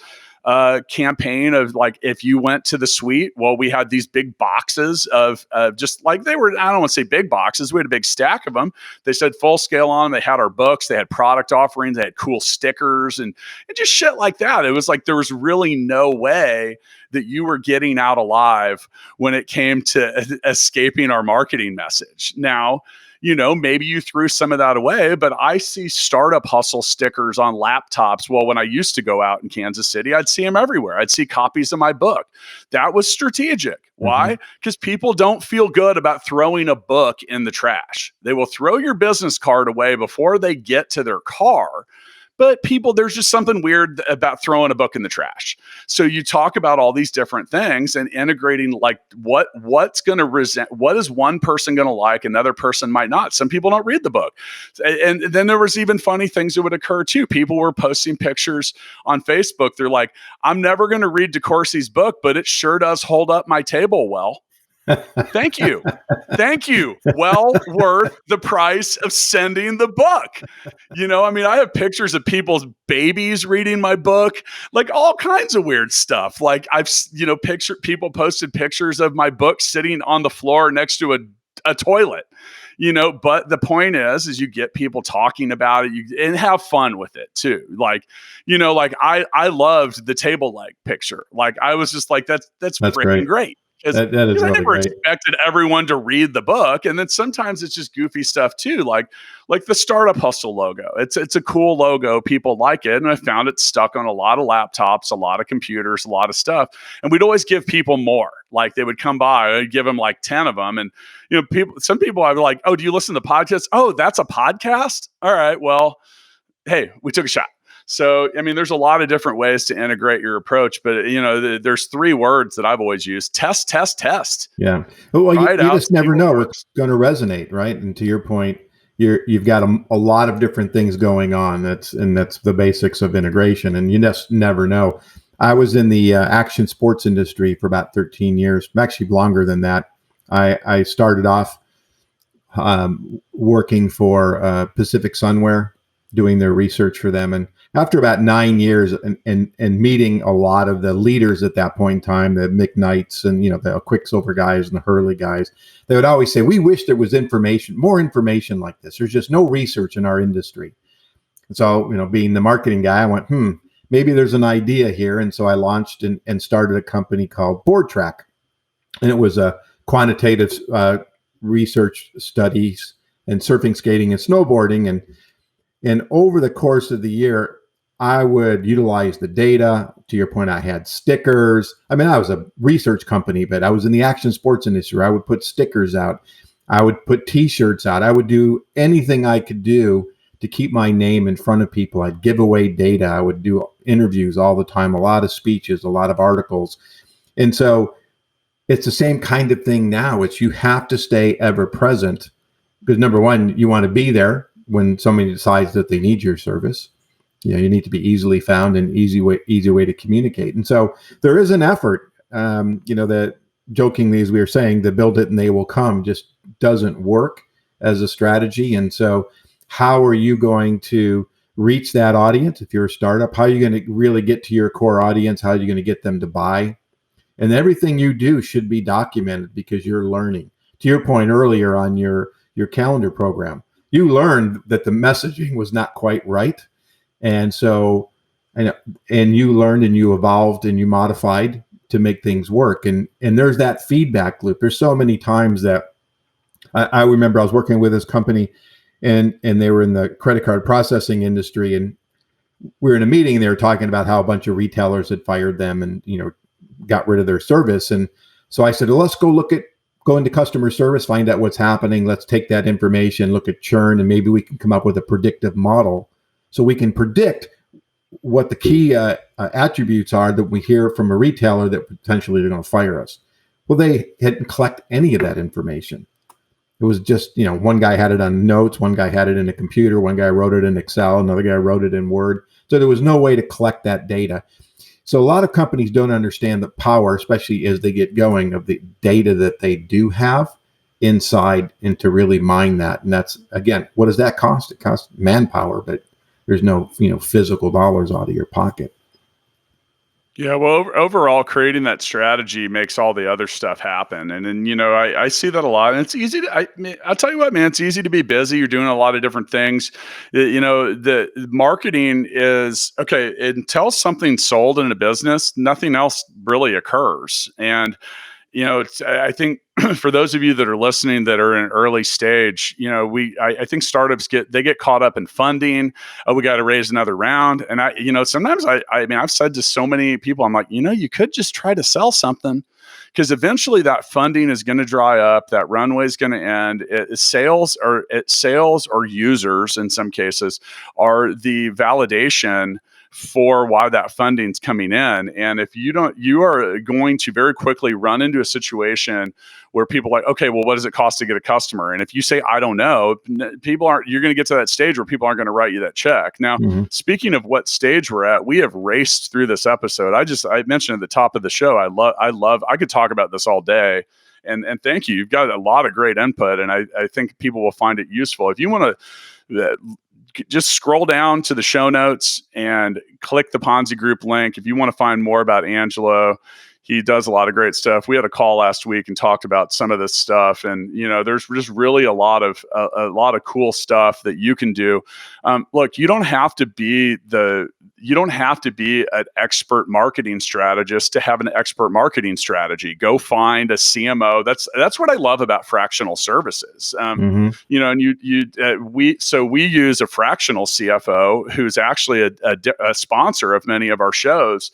campaign of, like, if you went to the suite, well, we had these big boxes of just like, they were, I don't want to say big boxes. We had a big stack of them. They said Full Scale on them. They had our books. They had product offerings. They had cool stickers and just shit like that. It was like, there was really no way that you were getting out alive when it came to escaping our marketing message. Now, maybe you threw some of that away, but I see Startup Hustle stickers on laptops. Well, when I used to go out in Kansas City, I'd see them everywhere. I'd see copies of my book. That was strategic. Why? Because people don't feel good about throwing a book in the trash. They will throw your business card away before they get to their car. But there's just something weird about throwing a book in the trash. So you talk about all these different things and integrating, like, what's going to what is one person going to like, another person might not. Some people don't read the book. And then there was even funny things that would occur too. People were posting pictures on Facebook. They're like, I'm never going to read DeCoursey's book, but it sure does hold up my table well. Thank you. Thank you. Well worth the price of sending the book. I have pictures of people's babies reading my book, like all kinds of weird stuff. Like, I've, people posted pictures of my book sitting on the floor next to a toilet. But the point is you get people talking about it, and have fun with it too. Like, I loved the table leg picture. Like, I was just like, that's freaking great. That is I really never great. expected everyone to read the book. And then sometimes it's just goofy stuff too, like the Startup Hustle logo. It's a cool logo. People like it. And I found it stuck on a lot of laptops, a lot of computers, a lot of stuff. And we'd always give people more. Like, they would come by, I'd give them like 10 of them. And, some people I'd be like, oh, do you listen to podcasts? Oh, that's a podcast? All right, well, hey, we took a shot. So, there's a lot of different ways to integrate your approach, but there's 3 words that I've always used: test, test, test. Yeah. Well, you just never know what's going to resonate, right? And to your point, you've got a lot of different things going on. That's the basics of integration, and you just never know. I was in the action sports industry for about 13 years, actually longer than that. I started off working for Pacific Sunwear, doing their research for them. And after about 9 years and meeting a lot of the leaders at that point in time, the McKnights and, the Quicksilver guys and the Hurley guys, they would always say, we wish there was more information like this. There's just no research in our industry. And so, being the marketing guy, I went, maybe there's an idea here. And so I launched and started a company called Board Track. And it was a quantitative research studies and surfing, skating, and snowboarding. And over the course of the year, I would utilize the data. To your point, I had stickers. I was a research company, but I was in the action sports industry. I would put stickers out. I would put T-shirts out. I would do anything I could do to keep my name in front of people. I'd give away data. I would do interviews all the time, a lot of speeches, a lot of articles. And so it's the same kind of thing now. It's, you have to stay ever present, because number one, you want to be there when somebody decides that they need your service. You need to be easily found and easy way to communicate. And so there is an effort, that jokingly, as we were saying, the build it and they will come just doesn't work. as a strategy. And so how are you going to reach that audience? If you're a startup, how are you going to really get to your core audience? How are you going to get them to buy? And everything you do should be documented because you're learning. To your point earlier on your calendar program, you learned that the messaging was not quite right. And so, and you learned and you evolved and you modified to make things work. And there's that feedback loop. There's so many times that I remember I was working with this company and they were in the credit card processing industry. And we were in a meeting and they were talking about how a bunch of retailers had fired them and, got rid of their service. And so I said, well, let's go into customer service, find out what's happening. Let's take that information, look at churn, and maybe we can come up with a predictive model so we can predict what the key attributes are that we hear from a retailer that potentially they're going to fire us. Well, they hadn't collected any of that information. It was just, one guy had it on notes, one guy had it in a computer, one guy wrote it in Excel, another guy wrote it in Word. So there was no way to collect that data. So a lot of companies don't understand the power, especially as they get going, of the data that they do have inside and to really mine that. And that's, again, what does that cost? It costs manpower, but there's no, physical dollars out of your pocket. Yeah, well, overall, creating that strategy makes all the other stuff happen. And then, I see that a lot. And it's easy I'll tell you what, man, it's easy to be busy. You're doing a lot of different things. The marketing is, okay, until something's sold in a business, nothing else really occurs. And, I think for those of you that are listening that are in an early stage, I think startups get caught up in funding. Oh, we got to raise another round. And sometimes I've said to so many people, I'm like, you could just try to sell something because eventually that funding is going to dry up. That runway is going to end. Sales or users in some cases are the validation for why that funding's coming in. And if you are going to very quickly run into a situation where people are like, okay, well, what does it cost to get a customer? And if you say, I don't know, you're going to get to that stage where people aren't going to write you that check. Now, Speaking of what stage we're at, we have raced through this episode. I mentioned at the top of the show, I could talk about this all day. And thank you. You've got a lot of great input, and I think people will find it useful. If you want to just scroll down to the show notes and click the Ponzi Group link. If you want to find more about Angelo, he does a lot of great stuff. We had a call last week and talked about some of this stuff, and there's just really a lot of cool stuff that you can do. Look, you don't have to be an expert marketing strategist to have an expert marketing strategy. Go find a CMO. That's what I love about fractional services. And we use a fractional CFO who's actually a sponsor of many of our shows.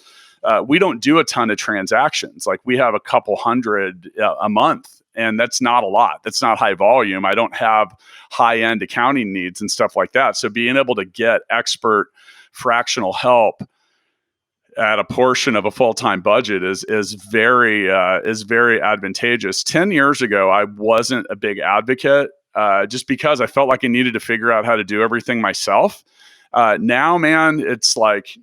We don't do a ton of transactions. Like we have a couple hundred a month, and that's not a lot. That's not high volume. I don't have high-end accounting needs and stuff like that. So being able to get expert fractional help at a portion of a full-time budget is very advantageous. 10 years ago, I wasn't a big advocate just because I felt like I needed to figure out how to do everything myself. Now, man, it's like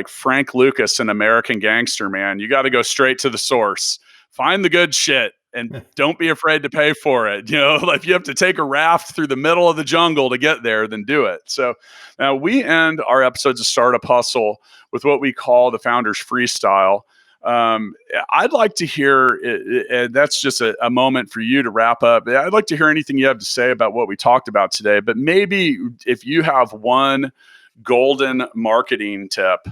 Frank Lucas in American Gangster, man. You got to go straight to the source. Find the good shit and don't be afraid to pay for it. If you have to take a raft through the middle of the jungle to get there, then do it. So now we end our episodes of Startup Hustle with what we call the Founders Freestyle. I'd like to hear, that's just a moment for you to wrap up. I'd like to hear anything you have to say about what we talked about today, but maybe if you have one golden marketing tip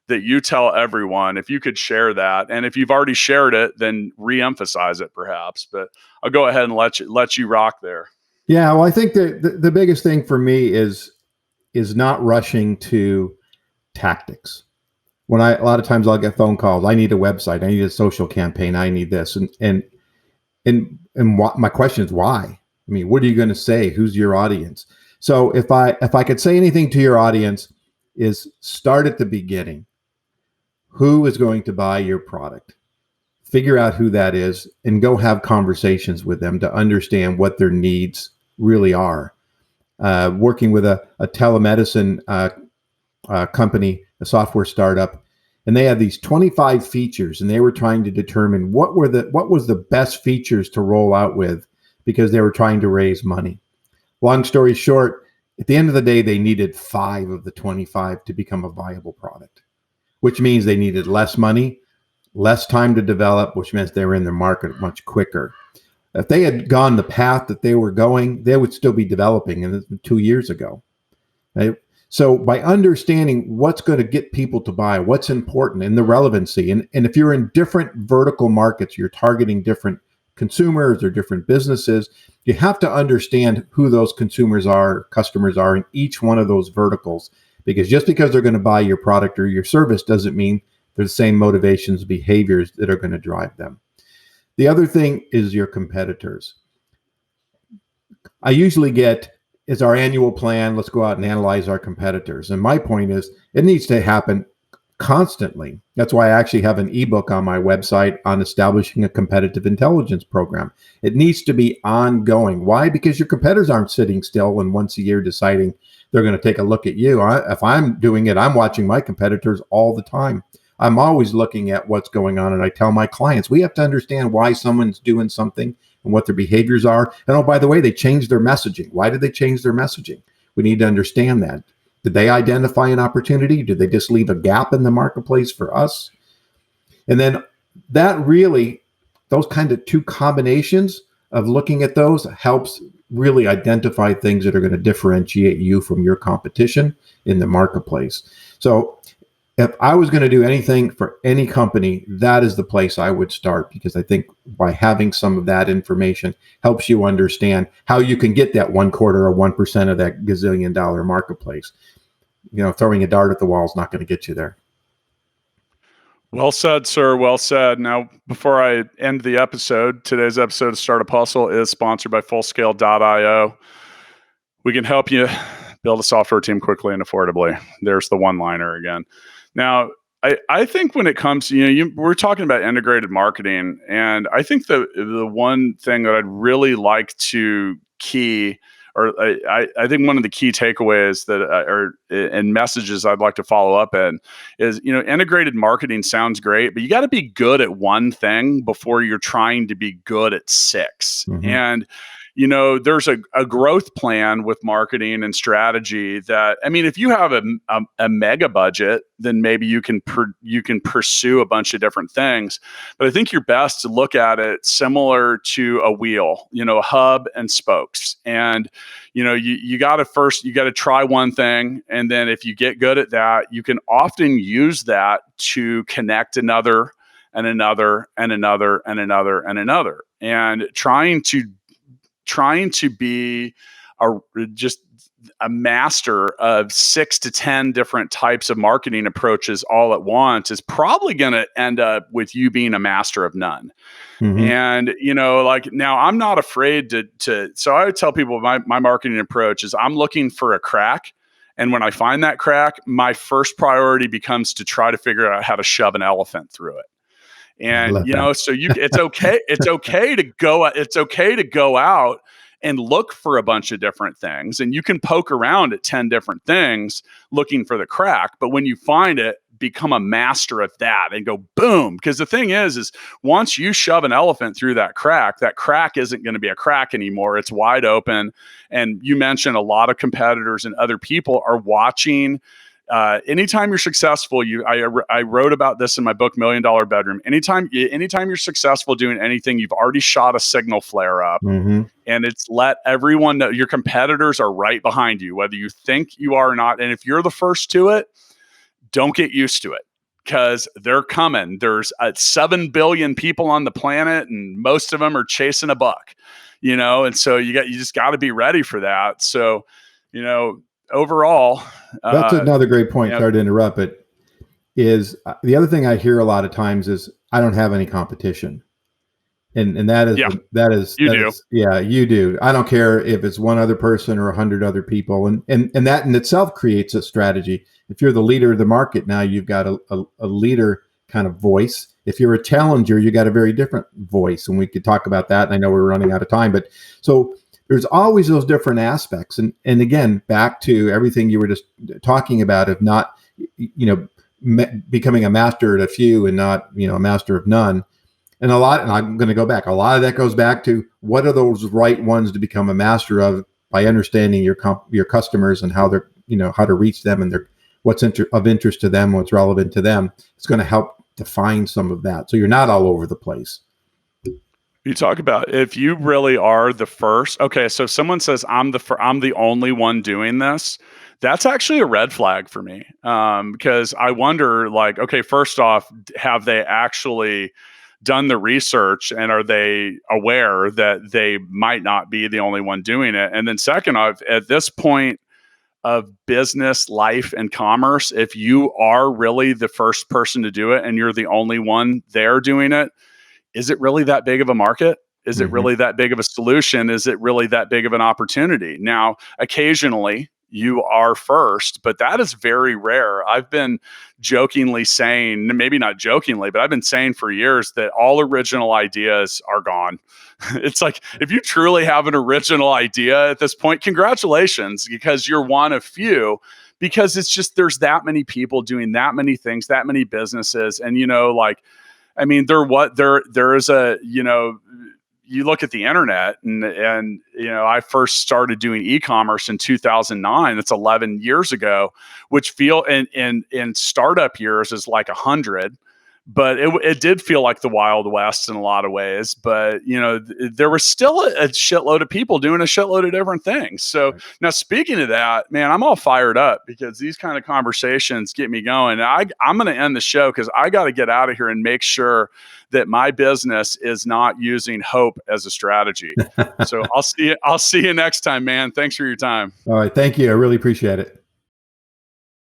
that you tell everyone, if you could share that. And if you've already shared it, then re-emphasize it perhaps, but I'll go ahead and let you rock there. Yeah. Well, I think the biggest thing for me is not rushing to tactics. A lot of times I'll get phone calls. I need a website. I need a social campaign. I need this. And what, my question is why? I mean, what are you going to say? Who's your audience? So if I could say anything to your audience is start at the beginning. Who is going to buy your product? Figure out who that is and go have conversations with them to understand what their needs really are. Working with a telemedicine company, a software startup, and they had these 25 features, and they were trying to determine what was the best features to roll out with because they were trying to raise money. Long story short, at the end of the day, they needed 5 of the 25 to become a viable product, which means they needed less money, less time to develop, which means they were in the market much quicker. If they had gone the path that they were going, they would still be developing, and 2 years ago. Right? So by understanding what's going to get people to buy, what's important, and the relevancy, and if you're in different vertical markets, you're targeting different consumers or different businesses, you have to understand who those consumers are, customers are in each one of those verticals. Because just because they're going to buy your product or your service doesn't mean they're the same motivations, behaviors that are going to drive them. The other thing is your competitors. I usually get, is our annual plan, let's go out and analyze our competitors. And my point is, it needs to happen constantly. That's why I actually have an ebook on my website on establishing a competitive intelligence program. It needs to be ongoing. Why? Because your competitors aren't sitting still and once a year deciding they're going to take a look at you. If I'm doing it, I'm watching my competitors all the time. I'm always looking at what's going on, and I tell my clients, we have to understand why someone's doing something and what their behaviors are. And oh, by the way, they changed their messaging. Why did they change their messaging? We need to understand that. Did they identify an opportunity? Did they just leave a gap in the marketplace for us? And then that really, those kind of two combinations of looking at those helps really identify things that are going to differentiate you from your competition in the marketplace. So if I was going to do anything for any company, that is the place I would start, because I think by having some of that information helps you understand how you can get that 1/4 or 1% of that gazillion-dollar marketplace. Throwing a dart at the wall is not going to get you there. Well said, sir. Well said. Now, before I end the episode, today's episode of Startup Hustle is sponsored by Fullscale.io. We can help you build a software team quickly and affordably. There's the one-liner again. Now, I think when it comes to, we're talking about integrated marketing, and I think the one thing that I'd really like to key, or I think one of the key takeaways and messages I'd like to follow up in is, integrated marketing sounds great, but you got to be good at one thing before you're trying to be good at 6. Mm-hmm. And there's a growth plan with marketing and strategy that, if you have a mega budget, then maybe you can pursue a bunch of different things. But I think you're best to look at it similar to a wheel, a hub and spokes. And, you got to try one thing. And then if you get good at that, you can often use that to connect another and another and another and another and another. And trying to be just a master of 6 to 10 different types of marketing approaches all at once is probably going to end up with you being a master of none. Mm-hmm. And, now I'm not afraid so I would tell people my marketing approach is I'm looking for a crack. And when I find that crack, my first priority becomes to try to figure out how to shove an elephant through it. And, so it's okay to go out and look for a bunch of different things, and you can poke around at 10 different things looking for the crack. But when you find it, become a master of that and go boom. Because the thing is once you shove an elephant through that crack isn't going to be a crack anymore. It's wide open. And you mentioned a lot of competitors and other people are watching. Anytime you're successful, I wrote about this in my book, $1 Million Bedroom. Anytime you're successful doing anything, you've already shot a signal flare up. Mm-hmm. And it's let everyone know your competitors are right behind you, whether you think you are or not. And if you're the first to it, don't get used to it, because they're coming. There's 7 billion people on the planet, and most of them are chasing a buck, and so you just got to be ready for that. So, overall, that's another great point. Sorry to interrupt, but is the other thing I hear a lot of times is I don't have any competition, and that is you do. I don't care if it's one other person or 100 other people, and that in itself creates a strategy. If you're the leader of the market, now you've got a leader kind of voice. If you're a challenger, you got a very different voice, and we could talk about that. And I know we're running out of time, but so. There's always those different aspects. And again, back to everything you were just talking about of not, becoming a master at a few and not, a master of none. And I'm going to go back. A lot of that goes back to what are those right ones to become a master of by understanding your customers and how they're, how to reach them, and what's of interest to them, what's relevant to them. It's going to help define some of that, so you're not all over the place. You talk about if you really are the first. Okay, so if someone says I'm the only one doing this, that's actually a red flag for me, because I wonder, like, okay, first off, have they actually done the research, and are they aware that they might not be the only one doing it? And then second off, at this point of business, life, and commerce, if you are really the first person to do it and you're the only one there doing it, is it really that big of a market? Is it Mm-hmm. really that big of a solution? Is it really that big of an opportunity? Now, occasionally you are first, but that is very rare. I've been jokingly saying, maybe not jokingly, but I've been saying for years that all original ideas are gone. It's like, if you truly have an original idea at this point, congratulations, because you're one of few. Because it's just, there's that many people doing that many things, that many businesses. And, like, I mean, there is a, you look at the internet, and I first started doing e-commerce in 2009. That's 11 years ago, which feel in startup years is like 100, but it did feel like the Wild West in a lot of ways. But there was still a shitload of people doing a shitload of different things. So Right. now, speaking of that, man, I'm all fired up because these kind of conversations get me going. I'm going to end the show because I got to get out of here and make sure that my business is not using hope as a strategy. So I'll see you next time, man. Thanks for your time. All right. Thank you. I really appreciate it.